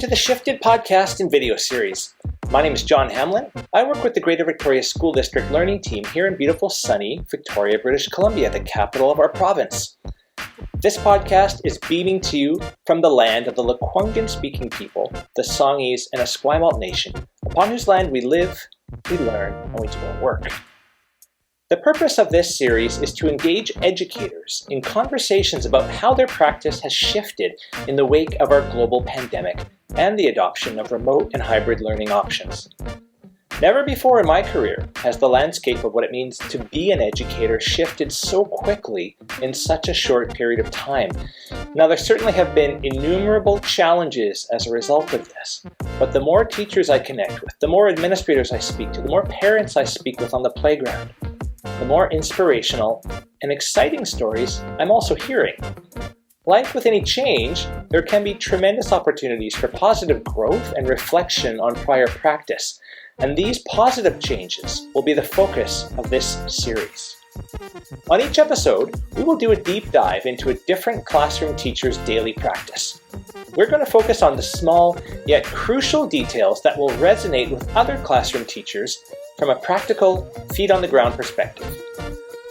to the Shifted podcast and video series. My name is John Hamlin. I work with the Greater Victoria School District Learning Team here in beautiful sunny Victoria, British Columbia, the capital of our province. This podcast is beaming to you from the land of the Lekwungen-speaking people, the Songhees and Esquimalt Nation, upon whose land we live, we learn, and we do our work. The purpose of this series is to engage educators in conversations about how their practice has shifted in the wake of our global pandemic and the adoption of remote and hybrid learning options. Never before in my career has the landscape of what it means to be an educator shifted so quickly in such a short period of time. Now, there certainly have been innumerable challenges as a result of this, but the more teachers I connect with, the more administrators I speak to, the more parents I speak with on the playground, the more inspirational and exciting stories I'm also hearing. Like with any change, there can be tremendous opportunities for positive growth and reflection on prior practice, and these positive changes will be the focus of this series. On each episode, we will do a deep dive into a different classroom teacher's daily practice. We're going to focus on the small yet crucial details that will resonate with other classroom teachers from a practical, feet-on-the-ground perspective.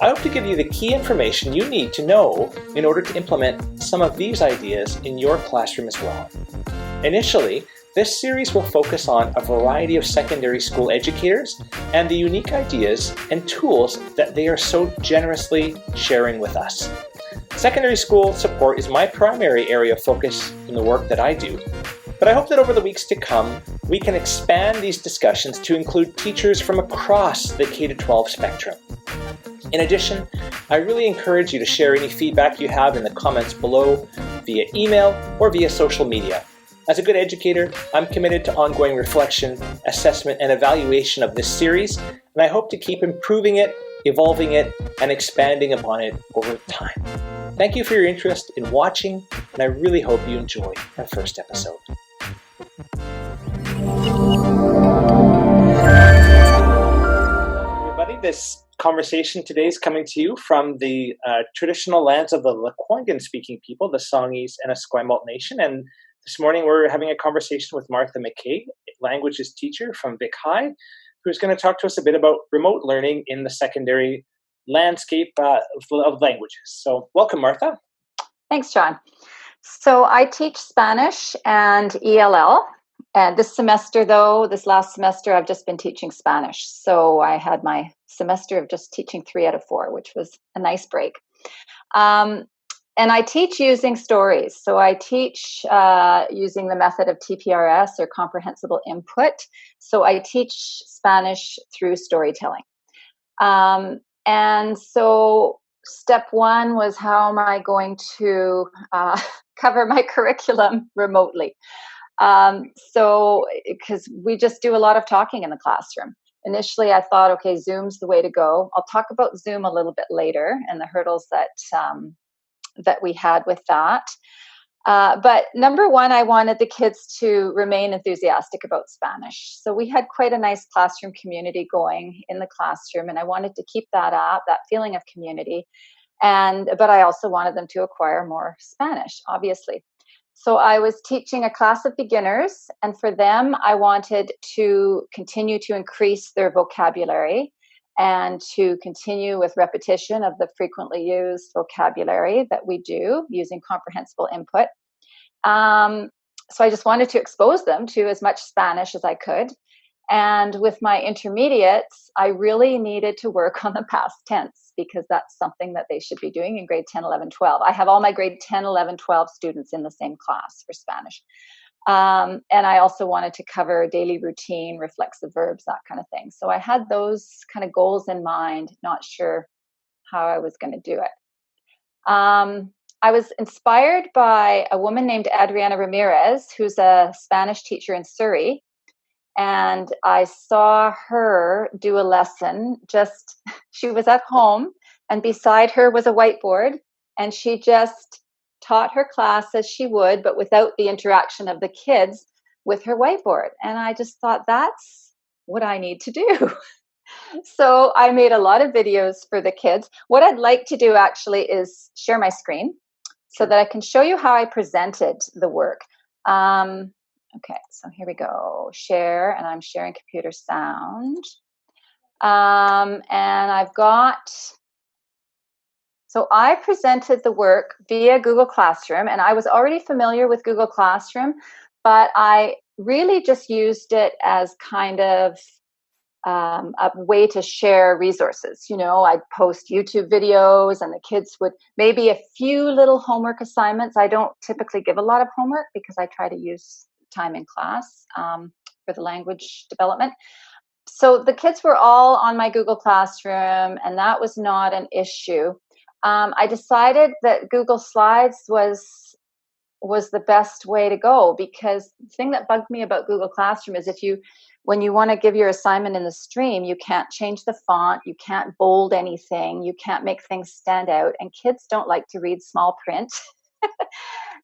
I hope to give you the key information you need to know in order to implement some of these ideas in your classroom as well. Initially, this series will focus on a variety of secondary school educators and the unique ideas and tools that they are so generously sharing with us. Secondary school support is my primary area of focus in the work that I do, but I hope that over the weeks to come, we can expand these discussions to include teachers from across the K-12 spectrum. In addition, I really encourage you to share any feedback you have in the comments below via email or via social media. As a good educator, I'm committed to ongoing reflection, assessment, and evaluation of this series, and I hope to keep improving it, evolving it, and expanding upon it over time. Thank you for your interest in watching, and I really hope you enjoy our first episode. Everybody, this conversation today is coming to you from the traditional lands of the Lekwungen-speaking people, the Songhees and Esquimalt Nation, and this morning we're having a conversation with Martha McKay, languages teacher from Vic High, who's going to talk to us a bit about remote learning in the secondary landscape of languages. So welcome, Martha. Thanks, John. So I teach Spanish and ELL. And this last semester, I've just been teaching Spanish. So I had my semester of just teaching 3 out of 4, which was a nice break. And I teach using stories. So I teach using the method of TPRS or comprehensible input. So I teach Spanish through storytelling. And so step 1 was, how am I going to cover my curriculum remotely? Because we just do a lot of talking in the classroom. Initially, I thought, okay, Zoom's the way to go. I'll talk about Zoom a little bit later and the hurdles that we had with that. But number 1, I wanted the kids to remain enthusiastic about Spanish. So we had quite a nice classroom community going in the classroom, and I wanted to keep that up, that feeling of community. But I also wanted them to acquire more Spanish, obviously. So I was teaching a class of beginners, and for them, I wanted to continue to increase their vocabulary and to continue with repetition of the frequently used vocabulary that we do using comprehensible input. So I just wanted to expose them to as much Spanish as I could. And with my intermediates, I really needed to work on the past tense, because that's something that they should be doing in grade 10, 11, 12. I have all my grade 10, 11, 12 students in the same class for Spanish. And I also wanted to cover daily routine, reflexive verbs, that kind of thing. So I had those kind of goals in mind, not sure how I was going to do it. I was inspired by a woman named Adriana Ramirez, who's a Spanish teacher in Surrey. And I saw her do a lesson. She was at home, and beside her was a whiteboard, and she just taught her class as she would, but without the interaction of the kids with her whiteboard. And I just thought, that's what I need to do. So I made a lot of videos for the kids. What I'd like to do actually is share my screen so that I can show you how I presented the work. Okay, so here we go. Share, and I'm sharing computer sound. And I've got, so I presented the work via Google Classroom, and I was already familiar with Google Classroom, but I really just used it as kind of a way to share resources. You know, I'd post YouTube videos and the kids would maybe a few little homework assignments. I don't typically give a lot of homework because I try to use time in class for the language development. So the kids were all on my Google Classroom, and that was not an issue. I decided that Google Slides was the best way to go, because the thing that bugged me about Google Classroom is when you want to give your assignment in the stream, you can't change the font, you can't bold anything, you can't make things stand out, and kids don't like to read small print.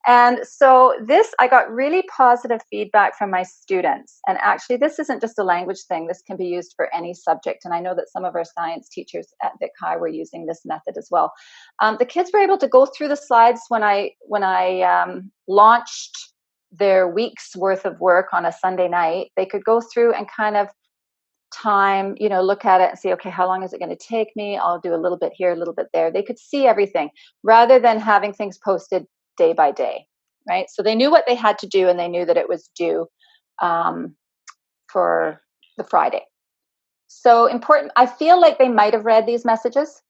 And so I got really positive feedback from my students. And actually, this isn't just a language thing. This can be used for any subject. And I know that some of our science teachers at Vic High were using this method as well. The kids were able to go through the slides when I launched their week's worth of work on a Sunday night. They could go through and kind of look at it and see, okay, how long is it going to take me? I'll do a little bit here, a little bit there. They could see everything rather than having things posted day by day, right? So they knew what they had to do, and they knew that it was due for the Friday. So important. I feel like they might have read these messages,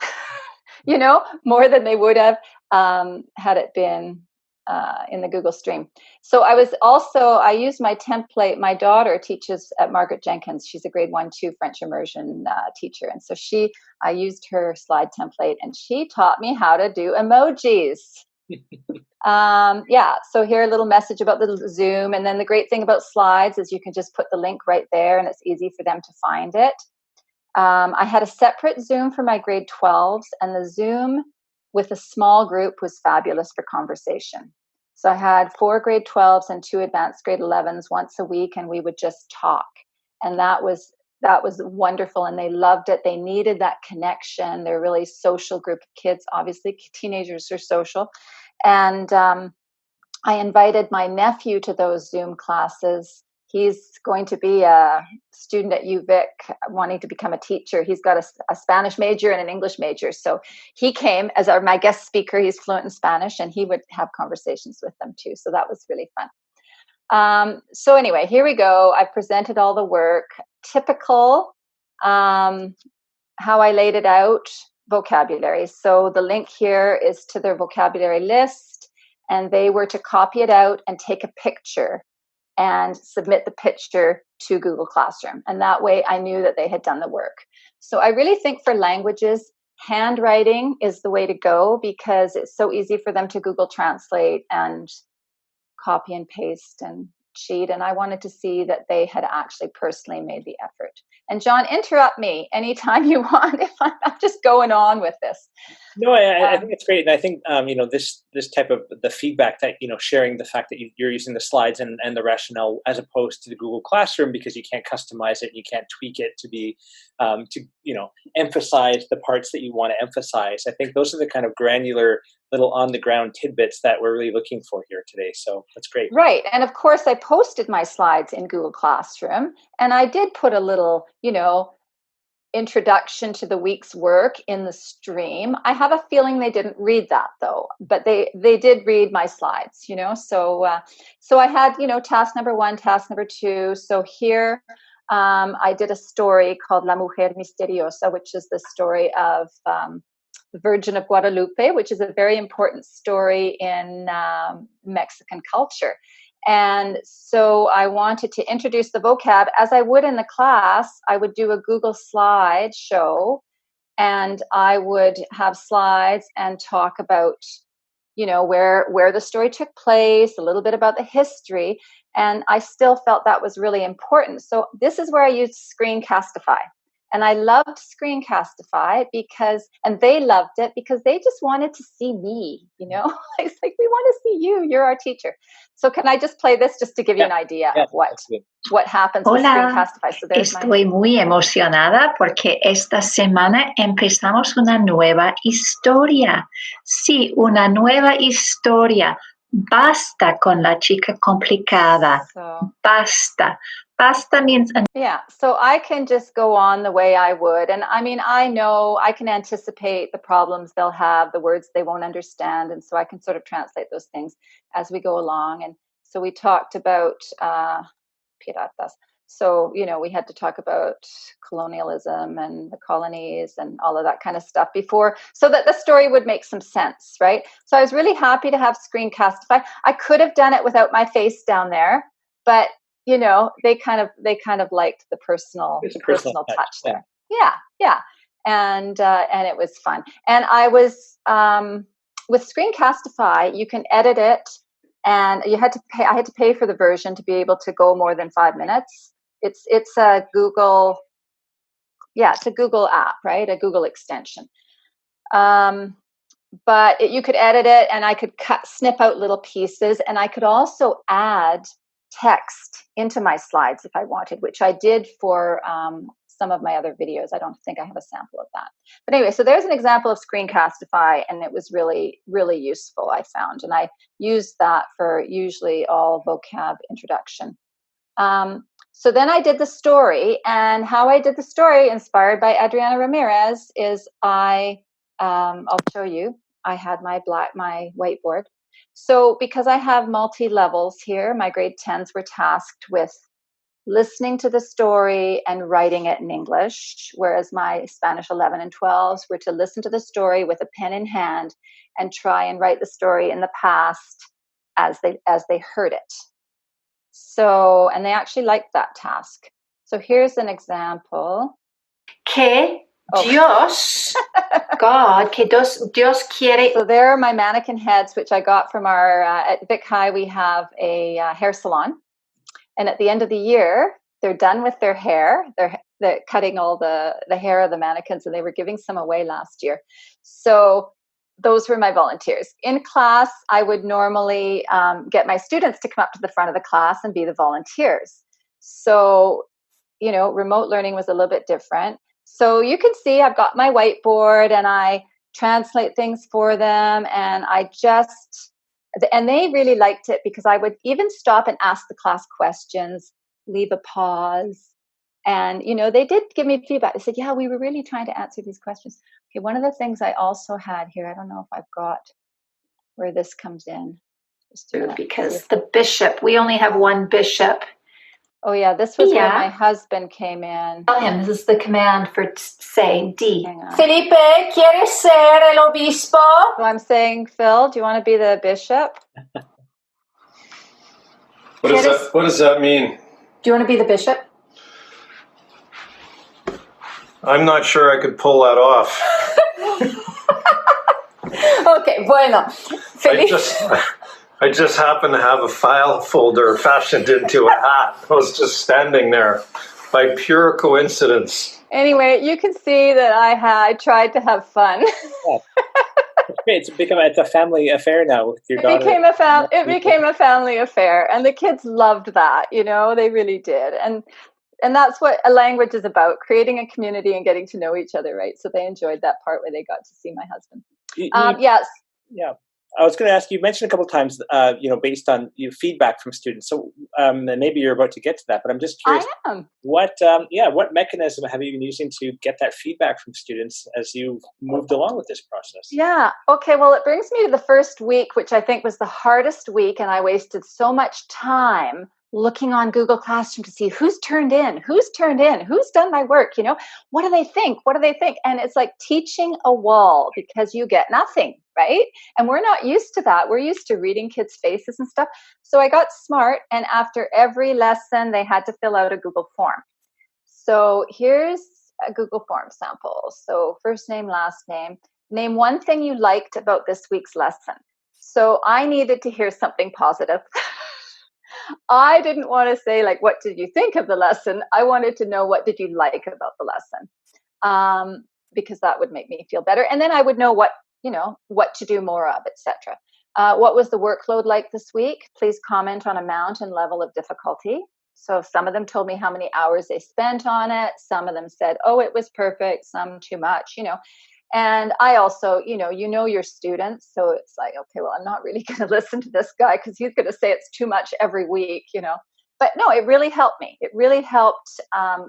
more than they would have had it been in the Google Stream. So I used my template. My daughter teaches at Margaret Jenkins. She's a grade 1-2 French immersion teacher. And so I used her slide template, and she taught me how to do emojis. So here a little message about the Zoom. And then the great thing about slides is you can just put the link right there, and it's easy for them to find it. I had a separate Zoom for my grade 12s, and the Zoom with a small group was fabulous for conversation. So I had 4 grade 12s and 2 advanced grade 11s once a week, and we would just talk. And that was wonderful, and they loved it. They needed that connection. They're a really social group of kids. Obviously, teenagers are social. And I invited my nephew to those Zoom classes. He's going to be a student at UVic wanting to become a teacher. He's got a Spanish major and an English major. So he came as my guest speaker. He's fluent in Spanish, and he would have conversations with them too. So that was really fun. So anyway, here we go. I presented all the work. Typical, how I laid it out, vocabulary. So the link here is to their vocabulary list, and they were to copy it out and take a picture and submit the picture to Google Classroom. And that way I knew that they had done the work. So I really think for languages, handwriting is the way to go, because it's so easy for them to Google Translate and copy and paste and cheat. And I wanted to see that they had actually personally made the effort. And John, interrupt me anytime you want if I'm just going on with this. No, I think it's great. And I think, this type of the feedback that, sharing the fact that you're using the slides and the rationale as opposed to the Google Classroom, because you can't customize it and you can't tweak it to be, emphasize the parts that you want to emphasize. I think those are the kind of granular little on the ground tidbits that we're really looking for here today. So that's great. Right. And of course, I posted my slides in Google Classroom, and I did put a little, introduction to the week's work in the stream. I have a feeling they didn't read that though, but they did read my slides, so I had, task number 1, task number 2. So here I did a story called La Mujer Misteriosa, which is the story of the Virgin of Guadalupe, which is a very important story in Mexican culture. And so I wanted to introduce the vocab as I would in the class. I would do a Google slide show, and I would have slides and talk about, where the story took place, a little bit about the history. And I still felt that was really important. So this is where I used Screencastify. And I loved Screencastify and they loved it because they just wanted to see me, It's like, we want to see you. You're our teacher. So can I just play this just to give you an idea of what happens with Screencastify? So estoy muy emocionada porque esta semana empezamos una nueva historia. Sí, una nueva historia. Basta con la chica complicada. So, Basta. Basta means yeah, so I can just go on the way I would. And I mean, I know I can anticipate the problems they'll have, the words they won't understand. And so I can sort of translate those things as we go along. And so we talked about piratas. So, we had to talk about colonialism and the colonies and all of that kind of stuff before, so that the story would make some sense, right? So I was really happy to have Screencastify. I could have done it without my face down there, but they kind of liked the personal touch there. Yeah, and it was fun. And I was with Screencastify, you can edit it, and I had to pay for the version to be able to go more than 5 minutes. It's a Google, it's a Google app, right? A Google extension. But you could edit it, and I could snip out little pieces, and I could also add text into my slides if I wanted, which I did for some of my other videos. I don't think I have a sample of that. But anyway, so there's an example of Screencastify, and it was really, really useful, I found. And I used that for usually all vocab introduction. So then I did the story, and how I did the story, inspired by Adriana Ramirez, is I'll show you. I had my whiteboard. So because I have multi-levels here, my grade 10s were tasked with listening to the story and writing it in English, whereas my Spanish 11 and 12s were to listen to the story with a pen in hand and try and write the story in the past as they heard it. So, and they actually liked that task. So here's an example. Que Dios, God, que Dios quiere. So there are my mannequin heads, which I got from our, at Vic High, we have a hair salon. And at the end of the year, they're done with their hair. They're cutting all the hair of the mannequins, and they were giving some away last year. So those were my volunteers. In class, I would normally get my students to come up to the front of the class and be the volunteers. So, remote learning was a little bit different. So you can see I've got my whiteboard, and I translate things for them, and and they really liked it, because I would even stop and ask the class questions, leave a pause. And, they did give me feedback. They said, yeah, we were really trying to answer these questions. Okay, one of the things I also had here, I don't know if I've got where this comes in. Because the bishop, we only have one bishop. Oh, yeah, this was where my husband came in. Tell him, this is the command for say D. Felipe, ¿quieres ser el obispo? So I'm saying, Phil, do you want to be the bishop? What does that mean? Do you want to be the bishop? I'm not sure I could pull that off. Okay, bueno. I just happen to have a file folder fashioned into a hat. I was just standing there by pure coincidence. Anyway, you can see that I tried to have fun. Yeah. It's a family affair now with your daughter. It became a family affair, and the kids loved that. They really did. And that's what a language is about: creating a community and getting to know each other, right? So they enjoyed that part where they got to see my husband. Yes. Yeah. I was going to ask, you mentioned a couple of times, based on feedback from students. So, and maybe you're about to get to that, but I'm just curious. I am. What mechanism have you been using to get that feedback from students as you moved along with this process? Yeah. Okay. Well, it brings me to the first week, which I think was the hardest week, and I wasted so much time looking on Google Classroom to see who's turned in, who's done my work, what do they think? And it's like teaching a wall, because you get nothing, right? And we're not used to that. We're used to reading kids' faces and stuff. So I got smart, and after every lesson, they had to fill out a Google form. So here's a Google form sample. So first name, last name. Name one thing you liked about this week's lesson. So I needed to hear something positive. I didn't want to say, what did you think of the lesson? I wanted to know, what did you like about the lesson? Because that would make me feel better. And then I would know what to do more of, etc. What was the workload like this week? Please comment on amount and level of difficulty. So some of them told me how many hours they spent on it. Some of them said, oh, it was perfect. Some too much, And I also, your students. So it's like, okay, well, I'm not really going to listen to this guy because he's going to say it's too much every week, But no, it really helped me. It really helped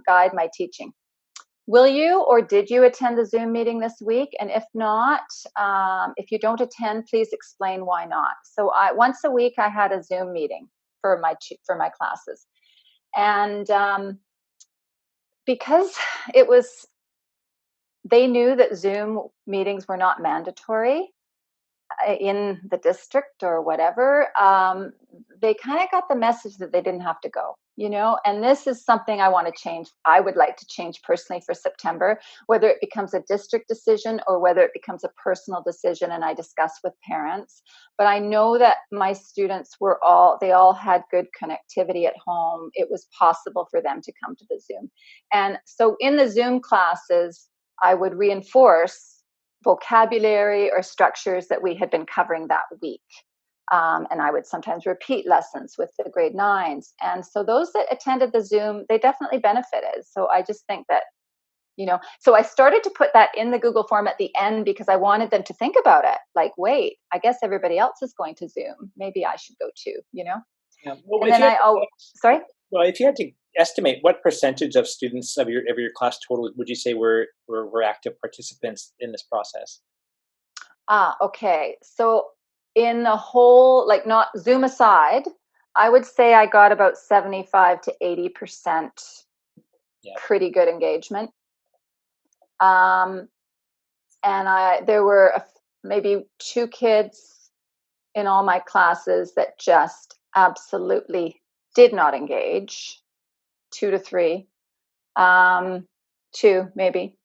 guide my teaching. Will you or did you attend the Zoom meeting this week? And if not, if you don't attend, please explain why not. So once a week, I had a Zoom meeting for my classes. And because they knew that Zoom meetings were not mandatory in the district or whatever, they kind of got the message that they didn't have to go, and this is something I want to change. I would like to change personally for September, whether it becomes a district decision or whether it becomes a personal decision, and I discuss with parents. But I know that my students they all had good connectivity at home. It was possible for them to come to the Zoom. And so in the Zoom classes, I would reinforce vocabulary or structures that we had been covering that week. And I would sometimes repeat lessons with the grade 9s. And so those that attended the Zoom, they definitely benefited. So I just think that, so I started to put that in the Google form at the end because I wanted them to think about it. Like, wait, I guess everybody else is going to Zoom. Maybe I should go too, Yeah. Well, and then sorry? Well, if you had to estimate what percentage of students of your class total would you say were active participants in this process? Okay. So in the whole, like not Zoom aside, I would say I got about 75 to 80% pretty good engagement. And there were maybe 2 kids in all my classes that just absolutely did not engage. 2 to 3, 2 maybe.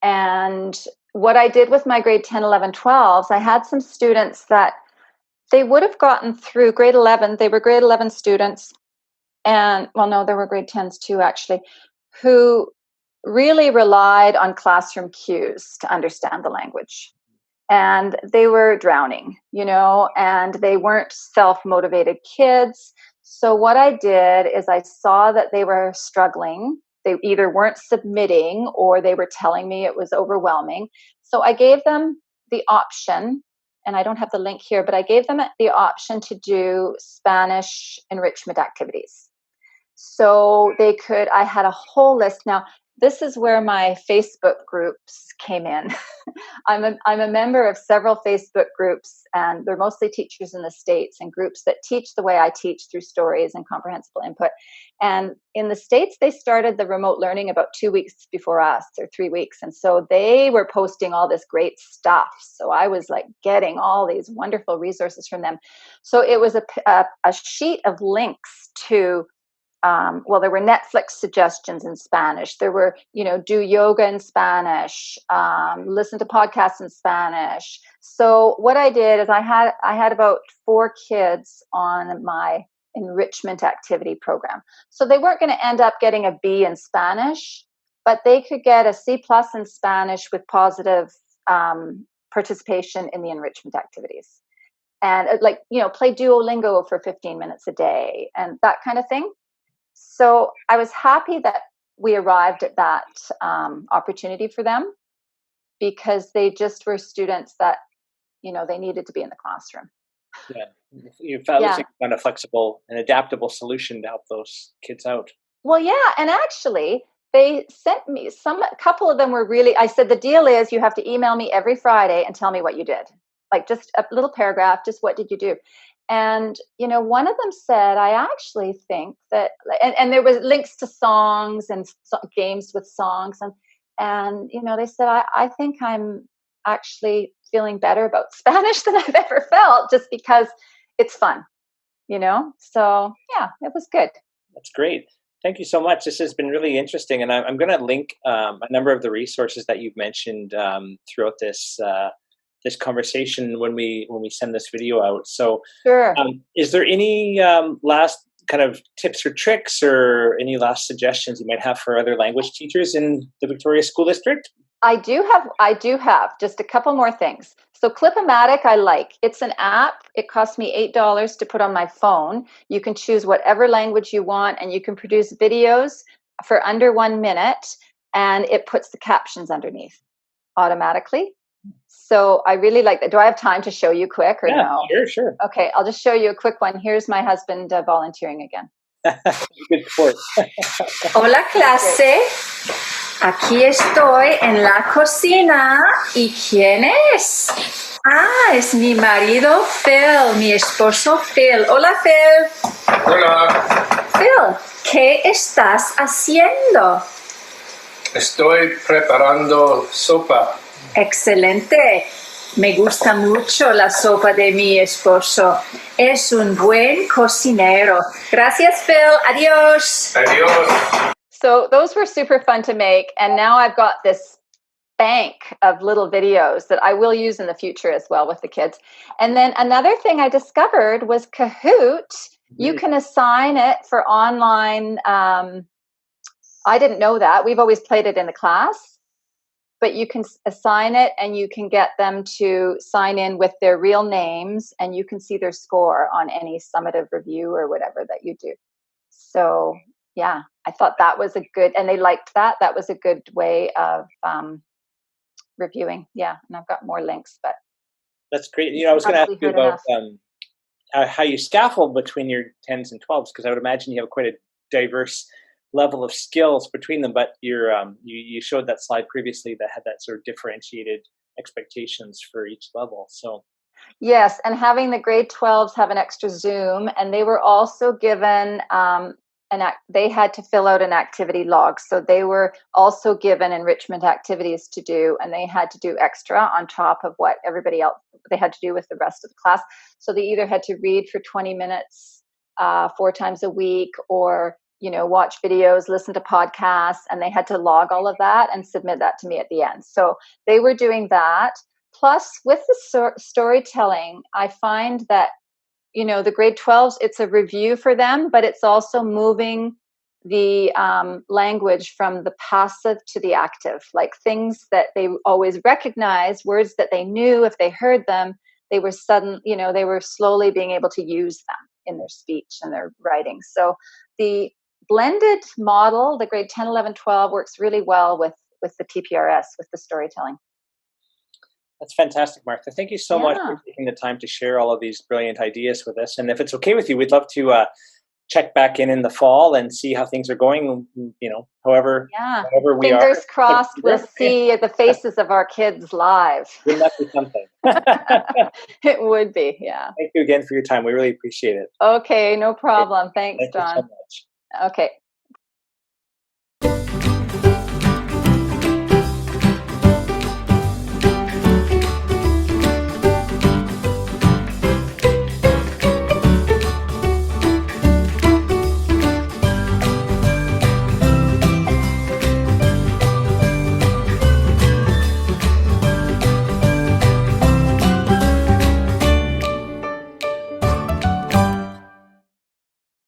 And what I did with my grade 10, 11, 12s, I had some students that they would have gotten through grade 11. They were grade 11 students. And there were grade 10s too, actually, who really relied on classroom cues to understand the language. And they were drowning, and they weren't self-motivated kids. So what I did is I saw that they were struggling. They either weren't submitting or they were telling me it was overwhelming. So I gave them the option, and I don't have the link here, but I gave them the option to do Spanish enrichment activities. So I had a whole list. Now, this is where my Facebook groups came in. I'm a member of several Facebook groups, and they're mostly teachers in the States and groups that teach the way I teach through stories and comprehensible input. And in the States, they started the remote learning about 2 weeks before us, or 3 weeks. And so they were posting all this great stuff. So I was like getting all these wonderful resources from them. So it was a sheet of links to there were Netflix suggestions in Spanish. There were, do yoga in Spanish, listen to podcasts in Spanish. So what I did is I had about 4 kids on my enrichment activity program. So they weren't going to end up getting a B in Spanish, but they could get a C+ in Spanish with positive participation in the enrichment activities. And play Duolingo for 15 minutes a day and that kind of thing. So I was happy that we arrived at that opportunity for them, because they just were students that, they needed to be in the classroom. Yeah, you found a flexible and adaptable solution to help those kids out. Well, yeah, and actually they sent me a couple of them were really, I said, the deal is you have to email me every Friday and tell me what you did. Like just a little paragraph, just what did you do? And, one of them said, I actually think that, and there was links to songs and games with songs. And they said, I think I'm actually feeling better about Spanish than I've ever felt, just because it's fun, So, yeah, it was good. That's great. Thank you so much. This has been really interesting. And I'm going to link a number of the resources that you've mentioned throughout this conversation when we send this video out. So sure. Is there any last kind of tips or tricks or any last suggestions you might have for other language teachers in the Victoria School District? I do have just a couple more things. So Clip-O-Matic I like. It's an app. It costs me $8 to put on my phone. You can choose whatever language you want, and you can produce videos for under 1 minute, and it puts the captions underneath. automatically. So I really like that. Do I have time to show you quick or no? Sure. Okay, I'll just show you a quick one. Here's my husband volunteering again. Good sport. Hola clase, aquí estoy en la cocina. ¿Y quién es? Ah, es mi marido Phil, mi esposo Phil. Hola Phil. Hola, Phil, ¿qué estás haciendo? estoy preparando sopa. Excelente. Me gusta mucho la sopa de mi esposo. Es un buen cocinero. Gracias, Phil. Adiós. Adiós. So those were super fun to make. And now I've got this bank of little videos that I will use in the future as well with the kids. And then another thing I discovered was Kahoot. You can assign it for online. I didn't know that. We've always played it in the class. But you can assign it and you can get them to sign in with their real names and you can see their score on any summative review or whatever that you do. So, yeah, I thought that was a good, and they liked that. That was a good way of reviewing. Yeah, and I've got more links, but. That's great. I was going to ask you about how you scaffold between your 10s and 12s, because I would imagine you have quite a diverse level of skills between them, but you showed that slide previously that had that sort of differentiated expectations for each level. So yes, and having the grade 12s have an extra Zoom, and they were also given they had to fill out an activity log, so they were also given enrichment activities to do, and they had to do extra on top of what everybody else they had to do with the rest of the class. So they either had to read for 20 minutes 4 times a week, or watch videos, listen to podcasts, and they had to log all of that and submit that to me at the end. So they were doing that. Plus, with the storytelling, I find that, the grade 12s, it's a review for them, but it's also moving the language from the passive to the active, like things that they always recognize, words that they knew if they heard them, they were they were slowly being able to use them in their speech and their writing. So the blended model, the grade 10, 11, 12, works really well with the TPRS, with the storytelling. That's fantastic, Martha. Thank you so much for taking the time to share all of these brilliant ideas with us. And if it's okay with you, we'd love to check back in the fall and see how things are going, however we are. Fingers crossed, we'll see the faces of our kids live. Wouldn't that be something? It would be, yeah. Thank you again for your time. We really appreciate it. Okay, no problem. Thanks, John. Thank you so much. Okay.